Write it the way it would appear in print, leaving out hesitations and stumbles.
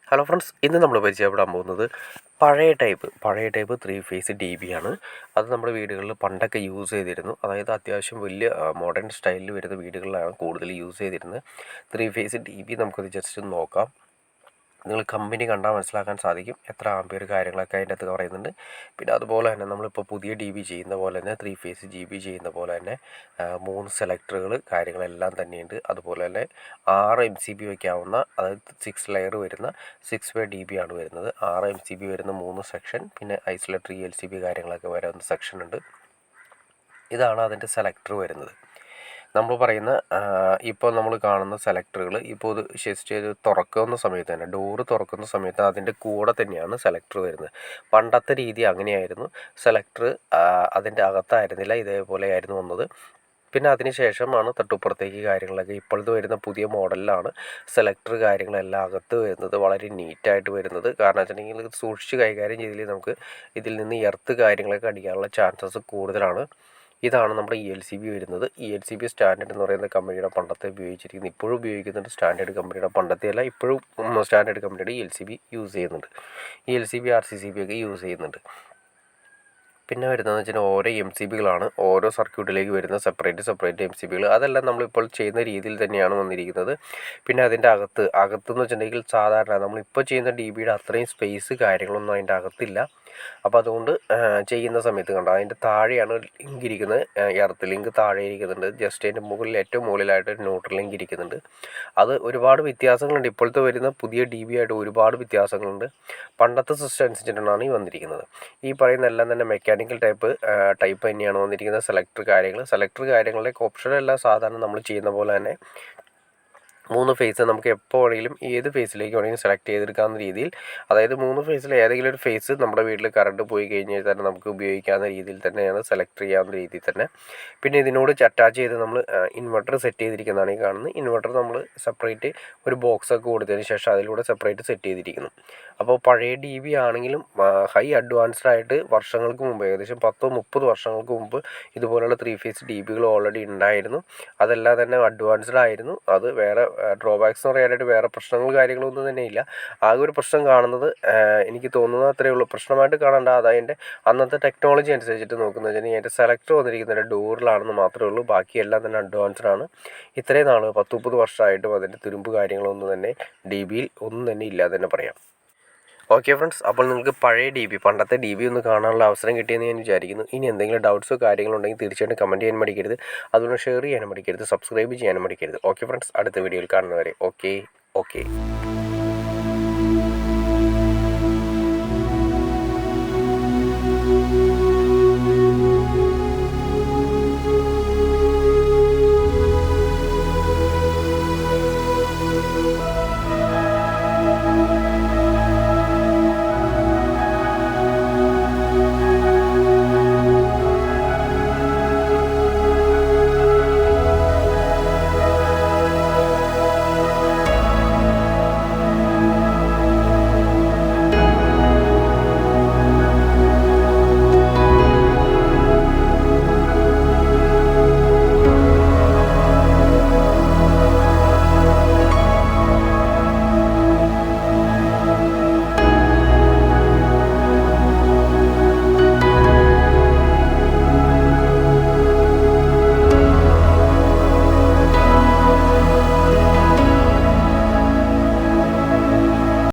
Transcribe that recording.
Hello friends, ഇന്ന് നമ്മൾ പരിചയപ്പെടാൻ പോകുന്നത് പഴയ ടൈപ്പ് 3 ഫേസ് ഡി ബി ആണ്. അത് നമ്മുടെ വീടുകളിൽ പണ്ടൊക്കെ യൂസ് ചെയ്തിരുന്നു. അതായത് അത്യാവശ്യം വലിയ മോഡേൺ സ്റ്റൈലിൽ വരുന്ന വീടുകളിലാണ് കൂടുതൽ യൂസ് ചെയ്തിരുന്നത്. 3 ഫേസ് ഡി ബി നമുക്കത് ജസ്റ്റ് ഒന്ന് നോക്കാം. നിങ്ങൾ കമ്പനി കണ്ടാൽ മനസ്സിലാക്കാൻ സാധിക്കും എത്ര ആംപിയർ കാര്യങ്ങളൊക്കെ അതിൻ്റെ അകത്ത് പറയുന്നുണ്ട്. പിന്നെ അതുപോലെ തന്നെ നമ്മളിപ്പോൾ പുതിയ ഡി ബി ചെയ്യുന്ന പോലെ തന്നെ 3 ഫേസ് ജി ബി ചെയ്യുന്ന പോലെ തന്നെ 3 സെലക്ടറുകൾ കാര്യങ്ങളെല്ലാം തന്നെയുണ്ട്. അതുപോലെ തന്നെ 6 MCB വയ്ക്കാവുന്ന, അതായത് 6 ലെയർ വരുന്ന 6 വേ ഡി ബി ആണ് വരുന്നത്. 6 MCB വരുന്ന 3 സെക്ഷൻ, പിന്നെ ഐസൊലേറ്ററി LCB കാര്യങ്ങളൊക്കെ വരുന്ന സെക്ഷൻ ഉണ്ട്. ഇതാണ് അതിൻ്റെ സെലക്ടർ വരുന്നത്. നമ്മൾ പറയുന്ന ഇപ്പോൾ നമ്മൾ കാണുന്ന സെലക്ടറുകൾ ഇപ്പോൾ ഇത് ജസ്റ്റ് തുറക്കുന്ന സമയത്ത് തന്നെ ഡോറ് തുറക്കുന്ന സമയത്ത് അതിൻ്റെ കൂടെ തന്നെയാണ് സെലക്ടർ വരുന്നത്. പണ്ടത്തെ രീതി അങ്ങനെയായിരുന്നു. സെലക്ടർ അതിൻ്റെ അകത്തായിരുന്നില്ല, ഇതേപോലെയായിരുന്നു വന്നത്. പിന്നെ അതിന് ശേഷമാണ് തൊട്ടുപ്പുറത്തേക്ക് കാര്യങ്ങളൊക്കെ ഇപ്പോഴത്തെ വരുന്ന പുതിയ മോഡലിലാണ് സെലക്ടർ കാര്യങ്ങളെല്ലാം അകത്ത് വരുന്നത്, വളരെ നീറ്റായിട്ട് വരുന്നത്. കാരണം വെച്ചിട്ടുണ്ടെങ്കിൽ സൂക്ഷിച്ച് കൈകാര്യം ചെയ്തില്ലെങ്കിൽ നമുക്ക് ഇതിൽ നിന്ന് എർത്ത് കാര്യങ്ങളൊക്കെ അടിക്കാനുള്ള ചാൻസസ് കൂടുതലാണ്. ഇതാണ് നമ്മുടെ LCB വരുന്നത്. LCB സ്റ്റാൻഡേർഡ് എന്ന് പറയുന്ന കമ്പനിയുടെ പണ്ടത്തെ ഉപയോഗിച്ചിരിക്കുന്നത്, ഇപ്പോഴും ഉപയോഗിക്കുന്നുണ്ട്. സ്റ്റാൻഡേർഡ് കമ്പനിയുടെ പണ്ടത്തെ അല്ല, ഇപ്പോഴും സ്റ്റാൻഡേർഡ് കമ്പനിയുടെ LCB യൂസ് ചെയ്യുന്നുണ്ട്. LCB RCCB ഒക്കെ യൂസ് ചെയ്യുന്നുണ്ട്. പിന്നെ വരുന്നതെന്ന് വെച്ചാൽ ഓരോ MCBകളാണ്, ഓരോ സർക്യൂട്ടിലേക്ക് വരുന്ന സെപ്പറേറ്റ് MCBകൾ. അതെല്ലാം നമ്മളിപ്പോൾ ചെയ്യുന്ന രീതിയിൽ തന്നെയാണ് വന്നിരിക്കുന്നത്. പിന്നെ അതിൻ്റെ അകത്തെന്ന് വെച്ചിട്ടുണ്ടെങ്കിൽ സാധാരണ നമ്മളിപ്പോൾ ചെയ്യുന്ന ഡി ബിയുടെ അത്രയും സ്പേസ് കാര്യങ്ങളൊന്നും അതിൻ്റെ അകത്തില്ല. അപ്പോൾ അതുകൊണ്ട് ചെയ്യുന്ന സമയത്ത് കണ്ടോ, അതിൻ്റെ താഴെയാണ് ലിങ്ക് ഇരിക്കുന്നത്. എർത്ത് ലിങ്ക് താഴെ ഇരിക്കുന്നുണ്ട്. ജസ്റ്റ് അതിൻ്റെ മുകളിൽ ഏറ്റവും മുകളിലായിട്ട് ന്യൂട്രൽ ലിങ്ക് ഇരിക്കുന്നുണ്ട്. അത് ഒരുപാട് വ്യത്യാസങ്ങളുണ്ട്. ഇപ്പോഴത്തെ വരുന്ന പുതിയ ഡി ബി ആയിട്ട് ഒരുപാട് വ്യത്യാസങ്ങളുണ്ട്. പണ്ടത്തെ സിസ്റ്റം അനുസരിച്ചിട്ടാണ് ഈ വന്നിരിക്കുന്നത്. ഈ പറയുന്ന എല്ലാം തന്നെ മെക്കാനിക്കൽ ടൈപ്പ് തന്നെയാണ് വന്നിരിക്കുന്നത്. സെലക്ടർ കാര്യങ്ങളുടെ ഓപ്ഷനെല്ലാം സാധാരണ നമ്മൾ ചെയ്യുന്ന പോലെ തന്നെ 3 ഫേസ് നമുക്ക് എപ്പോൾ വേണമെങ്കിലും ഏത് ഫേസിലേക്ക് വേണമെങ്കിലും സെലക്ട് ചെയ്തെടുക്കാവുന്ന രീതിയിൽ, അതായത് 3 ഫേസിൽ ഏതെങ്കിലും ഒരു ഫേസ് നമ്മുടെ വീട്ടിൽ കറണ്ട് പോയി കഴിഞ്ഞാൽ തന്നെ നമുക്ക് ഉപയോഗിക്കാവുന്ന രീതിയിൽ തന്നെയാണ് സെലക്ട് ചെയ്യാവുന്ന രീതിയിൽ തന്നെ. പിന്നെ ഇതിനോട് അറ്റാച്ച് ചെയ്ത് നമ്മൾ ഇൻവെർട്ടർ സെറ്റ് ചെയ്തിരിക്കുന്നതാണ് ഈ കാണുന്നത്. ഇൻവെർട്ടർ നമ്മൾ സെപ്പറേറ്റ് ഒരു ബോക്സൊക്കെ കൊടുത്തതിന് ശേഷം അതിലൂടെ സെപ്പറേറ്റ് സെറ്റ് ചെയ്തിരിക്കുന്നു. അപ്പോൾ പഴയ ഡി ബി ആണെങ്കിലും ഹൈ അഡ്വാൻസ്ഡ് ആയിട്ട് വർഷങ്ങൾക്ക് മുമ്പ്, ഏകദേശം 10-30 വർഷങ്ങൾക്ക് മുമ്പ് ഇതുപോലുള്ള 3 ഫേസ് ഡി ബികൾ ഓൾറെഡി ഉണ്ടായിരുന്നു. അതെല്ലാം തന്നെ അഡ്വാൻസ്ഡ് ആയിരുന്നു. അത് വേറെ ഡ്രോബാക്സ് എന്ന് പറയാനായിട്ട് വേറെ കാര്യങ്ങളൊന്നും തന്നെ ഇല്ല. ആകെ ഒരു പ്രശ്നം കാണുന്നത്, എനിക്ക് തോന്നുന്നത് അത്രയേ ഉള്ളൂ, പ്രശ്നമായിട്ട് കാണേണ്ട അതതിൻ്റെ അന്നത്തെ ടെക്നോളജി അനുസരിച്ചിട്ട് നോക്കുന്നത് വെച്ചാൽ അതിൻ്റെ സെലക്ടർ വന്നിരിക്കുന്നത് ഡോറിലാണെന്ന് മാത്രമേ ഉള്ളൂ. ബാക്കിയെല്ലാം തന്നെ അഡ്വാൻസ്ഡ് ആണ്. ഇത്രയും നാൾ 10-30 വർഷമായിട്ടും അതിൻ്റെ തുരുമ്പ് കാര്യങ്ങളൊന്നും തന്നെ ഡി ബിയിൽ ഒന്നും തന്നെ ഇല്ല തന്നെ പറയാം. ഓക്കെ ഫ്രണ്ട്സ്, അപ്പോൾ നിങ്ങൾക്ക് പണ്ടത്തെ ഡി ബി ഒന്ന് കാണാനുള്ള അവസരം കിട്ടിയെന്ന് ഞാൻ വിചാരിക്കുന്നു. ഇനി എന്തെങ്കിലും ഡൗട്ട്സോ കാര്യങ്ങളോ ഉണ്ടെങ്കിൽ തീർച്ചയായിട്ടും കമൻറ്റ് ചെയ്യാൻ മടിക്കരുത്. അതുകൊണ്ട് ഷെയർ ചെയ്യാനും മടിക്കരുത്, സബ്സ്ക്രൈബ് ചെയ്യാനും മടിക്കരുത്. ഓക്കെ ഫ്രണ്ട്സ്, അടുത്ത വീഡിയോയിൽ കാണുന്നവരെ ഓക്കെ.